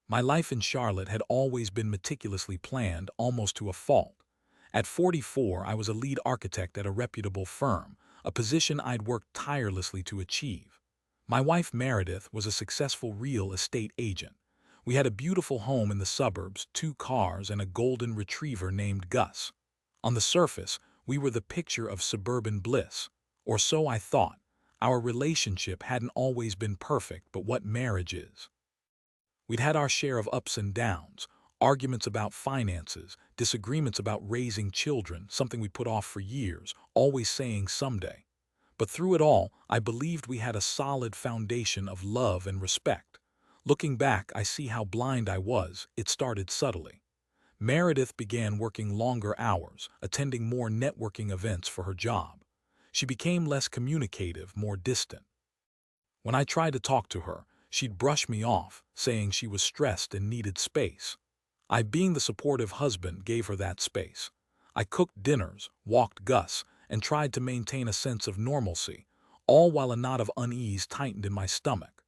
My life in Charlotte had always been meticulously planned, almost to a fault. At 44, I was a lead architect at a reputable firm, a position I'd worked tirelessly to achieve. My wife Meredith was a successful real estate agent. We had a beautiful home in the suburbs, 2 cars, and a golden retriever named Gus. On the surface, we were the picture of suburban bliss. Or so I thought. Our relationship hadn't always been perfect, but what marriage is. We'd had our share of ups and downs, arguments about finances, disagreements about raising children, something we put off for years, always saying someday. But through it all, I believed we had a solid foundation of love and respect. Looking back, I see how blind I was. It started subtly. Meredith began working longer hours, attending more networking events for her job. She became less communicative, more distant. When I tried to talk to her, she'd brush me off, saying she was stressed and needed space. I, being the supportive husband, gave her that space. I cooked dinners, walked Gus, and tried to maintain a sense of normalcy, all while a knot of unease tightened in my stomach.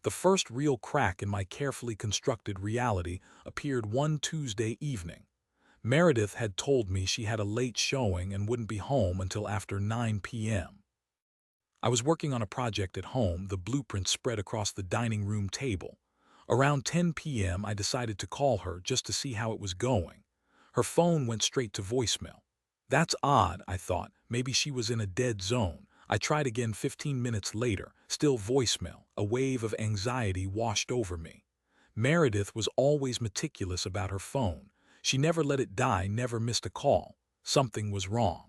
The first real crack in my carefully constructed reality appeared one Tuesday evening. Meredith had told me she had a late showing and wouldn't be home until after 9 p.m. I was working on a project at home, the blueprint spread across the dining room table. Around 10 p.m. I decided to call her just to see how it was going. Her phone went straight to voicemail. That's odd, I thought. Maybe she was in a dead zone. I tried again 15 minutes later, still voicemail. A wave of anxiety washed over me. Meredith was always meticulous about her phone. She never let it die, never missed a call. Something was wrong.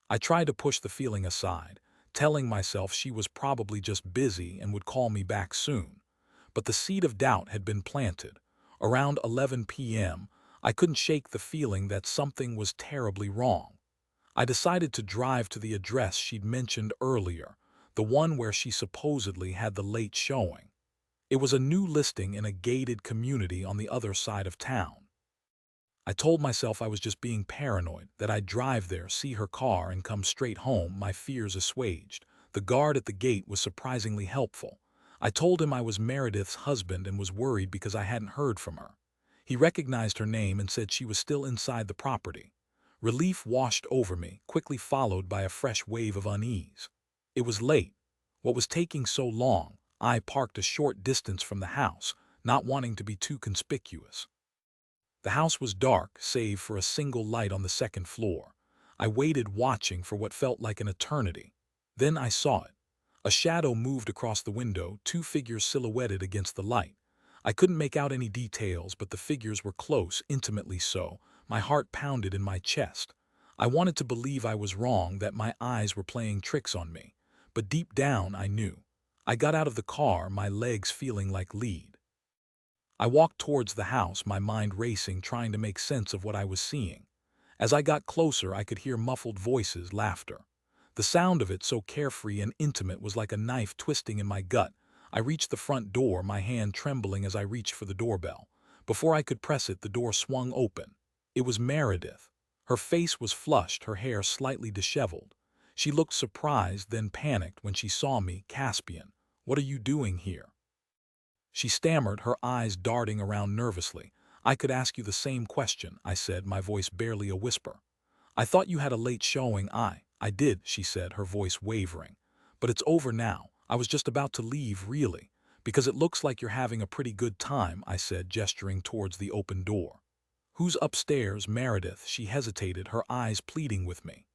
I tried to push the feeling aside, telling myself she was probably just busy and would call me back soon. But the seed of doubt had been planted. Around 11 p.m., I couldn't shake the feeling that something was terribly wrong. I decided to drive to the address she'd mentioned earlier, the one where she supposedly had the late showing. It was a new listing in a gated community on the other side of town. I told myself I was just being paranoid, that I'd drive there, see her car, and come straight home, my fears assuaged. The guard at the gate was surprisingly helpful. I told him I was Meredith's husband and was worried because I hadn't heard from her. He recognized her name and said she was still inside the property. Relief washed over me, quickly followed by a fresh wave of unease. It was late. What was taking so long? I parked a short distance from the house, not wanting to be too conspicuous. The house was dark, save for a single light on the second floor. I waited, watching for what felt like an eternity. Then I saw it. A shadow moved across the window, 2 figures silhouetted against the light. I couldn't make out any details, but the figures were close, intimately so. My heart pounded in my chest. I wanted to believe I was wrong, that my eyes were playing tricks on me. But deep down, I knew. I got out of the car, my legs feeling like lead. I walked towards the house, my mind racing, trying to make sense of what I was seeing. As I got closer, I could hear muffled voices, laughter. The sound of it, so carefree and intimate, was like a knife twisting in my gut. I reached the front door, my hand trembling as I reached for the doorbell. Before I could press it, the door swung open. It was Meredith. Her face was flushed, her hair slightly disheveled. She looked surprised, then panicked when she saw me. "Caspian, what are you doing here?" She stammered, her eyes darting around nervously. "I could ask you the same question," I said, my voice barely a whisper. "I thought you had a late showing." I did," she said, her voice wavering. "But it's over now. I was just about to leave, really. Because it looks like you're having a pretty good time," I said, gesturing towards the open door. "Who's upstairs, Meredith?" She hesitated, her eyes pleading with me.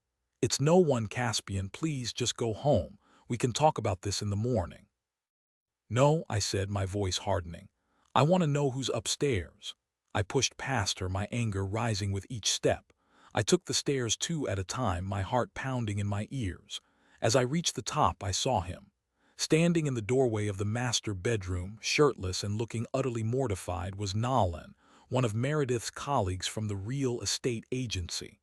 "It's no one, Caspian. Please just go home. We can talk about this in the morning." "No," I said, my voice hardening. "I want to know who's upstairs." I pushed past her, my anger rising with each step. I took the stairs 2 at a time, my heart pounding in my ears. As I reached the top, I saw him. Standing in the doorway of the master bedroom, shirtless and looking utterly mortified, was Nolan, one of Meredith's colleagues from the real estate agency.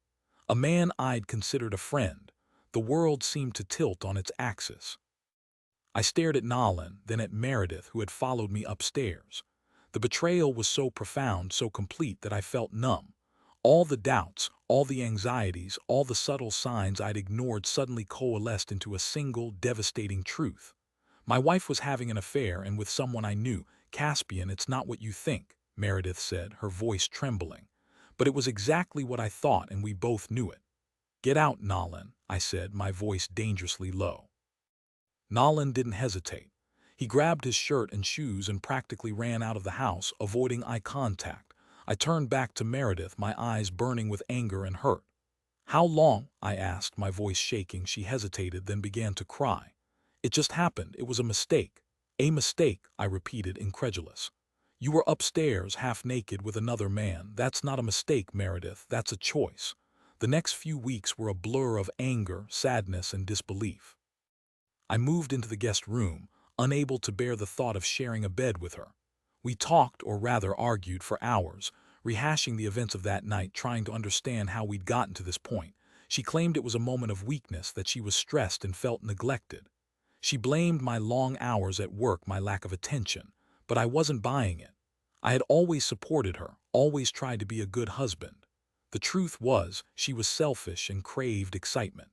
A man I'd considered a friend. The world seemed to tilt on its axis. I stared at Nolan, then at Meredith, who had followed me upstairs. The betrayal was so profound, so complete, that I felt numb. All the doubts, all the anxieties, all the subtle signs I'd ignored suddenly coalesced into a single, devastating truth. My wife was having an affair, and with someone I knew. "Caspian, it's not what you think," Meredith said, her voice trembling. But it was exactly what I thought, and we both knew it. "Get out, Nolan," I said, my voice dangerously low. Nolan didn't hesitate. He grabbed his shirt and shoes and practically ran out of the house, avoiding eye contact. I turned back to Meredith, my eyes burning with anger and hurt. "How long?" I asked, my voice shaking. She hesitated, then began to cry. "It just happened. It was a mistake." "A mistake," I repeated, incredulous. "You were upstairs, half naked, with another man. That's not a mistake, Meredith. That's a choice." The next few weeks were a blur of anger, sadness, and disbelief. I moved into the guest room, unable to bear the thought of sharing a bed with her. We talked, or rather argued, for hours, rehashing the events of that night, trying to understand how we'd gotten to this point. She claimed it was a moment of weakness, that she was stressed and felt neglected. She blamed my long hours at work, my lack of attention, but I wasn't buying it. I had always supported her, always tried to be a good husband. The truth was, she was selfish and craved excitement.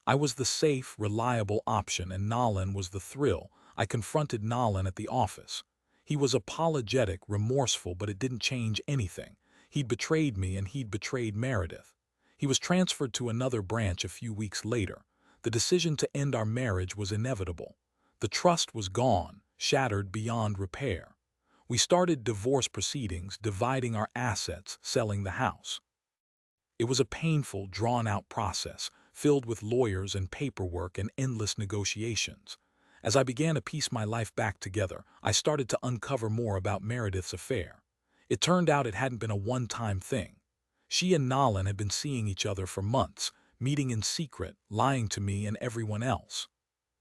I was the safe, reliable option, and Nolan was the thrill. I confronted Nolan at the office. He was apologetic, remorseful, but it didn't change anything. He'd betrayed me, and he'd betrayed Meredith. He was transferred to another branch a few weeks later. The decision to end our marriage was inevitable. The trust was gone, shattered beyond repair. We started divorce proceedings, dividing our assets, selling the house. It was a painful, drawn-out process, filled with lawyers and paperwork and endless negotiations. As I began to piece my life back together, I started to uncover more about Meredith's affair. It turned out it hadn't been a one-time thing. She and Nolan had been seeing each other for months, meeting in secret, lying to me and everyone else.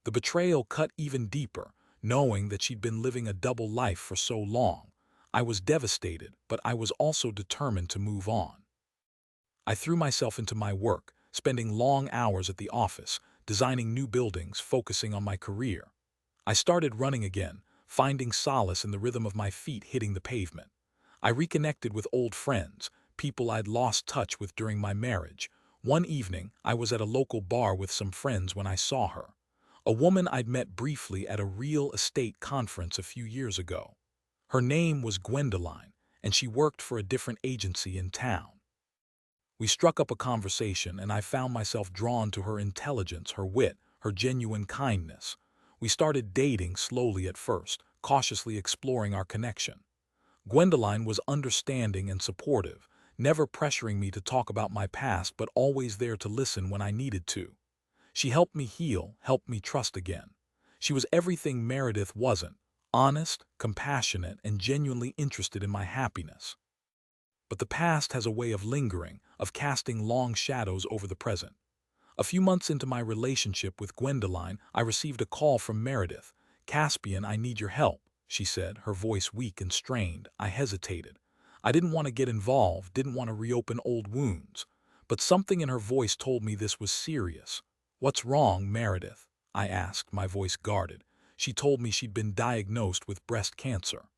The betrayal cut even deeper, knowing that she'd been living a double life for so long. I was devastated, but I was also determined to move on. I threw myself into my work, spending long hours at the office, designing new buildings, focusing on my career. I started running again, finding solace in the rhythm of my feet hitting the pavement. I reconnected with old friends, people I'd lost touch with during my marriage. One evening, I was at a local bar with some friends when I saw her. A woman I'd met briefly at a real estate conference a few years ago. Her name was Gwendaline, and she worked for a different agency in town. We struck up a conversation, and I found myself drawn to her intelligence, her wit, her genuine kindness. We started dating slowly at first, cautiously exploring our connection. Gwendaline was understanding and supportive, never pressuring me to talk about my past, but always there to listen when I needed to. She helped me heal, helped me trust again. She was everything Meredith wasn't: honest, compassionate, and genuinely interested in my happiness. But the past has a way of lingering, of casting long shadows over the present. A few months into my relationship with Gwendaline, I received a call from Meredith. "Caspian, I need your help," she said, her voice weak and strained. I hesitated. I didn't want to get involved, didn't want to reopen old wounds. But something in her voice told me this was serious. "What's wrong, Meredith?" I asked, my voice guarded. She told me she'd been diagnosed with breast cancer.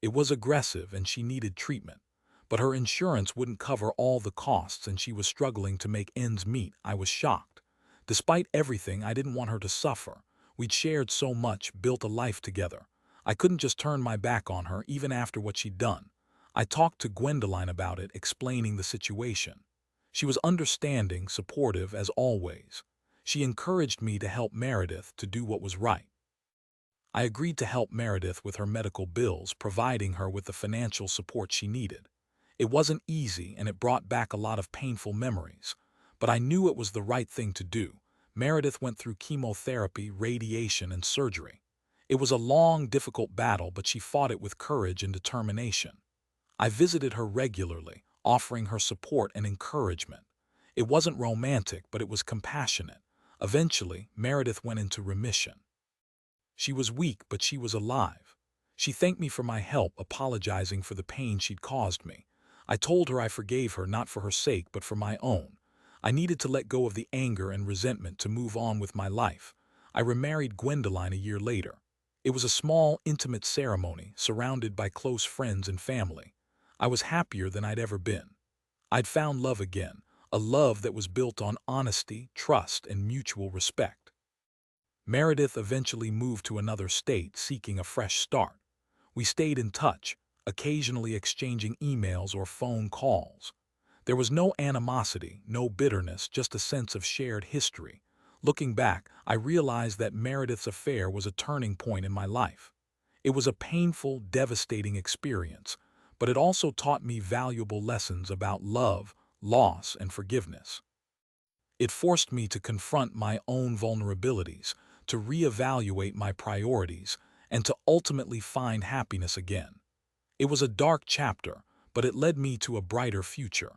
It was aggressive, and she needed treatment. But her insurance wouldn't cover all the costs, and she was struggling to make ends meet. I was shocked. Despite everything, I didn't want her to suffer. We'd shared so much, built a life together. I couldn't just turn my back on her, even after what she'd done. I talked to Gwendaline about it, explaining the situation. She was understanding, supportive, as always. She encouraged me to help Meredith, to do what was right. I agreed to help Meredith with her medical bills, providing her with the financial support she needed. It wasn't easy, and it brought back a lot of painful memories. But I knew it was the right thing to do. Meredith went through chemotherapy, radiation, and surgery. It was a long, difficult battle, but she fought it with courage and determination. I visited her regularly, offering her support and encouragement. It wasn't romantic, but it was compassionate. Eventually, Meredith went into remission. She was weak, but she was alive. She thanked me for my help, apologizing for the pain she'd caused me. I told her I forgave her, not for her sake, but for my own. I needed to let go of the anger and resentment to move on with my life. I remarried Gwendaline a year later. It was a small, intimate ceremony, surrounded by close friends and family. I was happier than I'd ever been. I'd found love again, a love that was built on honesty, trust, and mutual respect. Meredith eventually moved to another state, seeking a fresh start. We stayed in touch, occasionally exchanging emails or phone calls. There was no animosity, no bitterness, just a sense of shared history. Looking back, I realized that Meredith's affair was a turning point in my life. It was a painful, devastating experience, but it also taught me valuable lessons about love, loss, and forgiveness. It forced me to confront my own vulnerabilities, to reevaluate my priorities, and to ultimately find happiness again. It was a dark chapter, but it led me to a brighter future.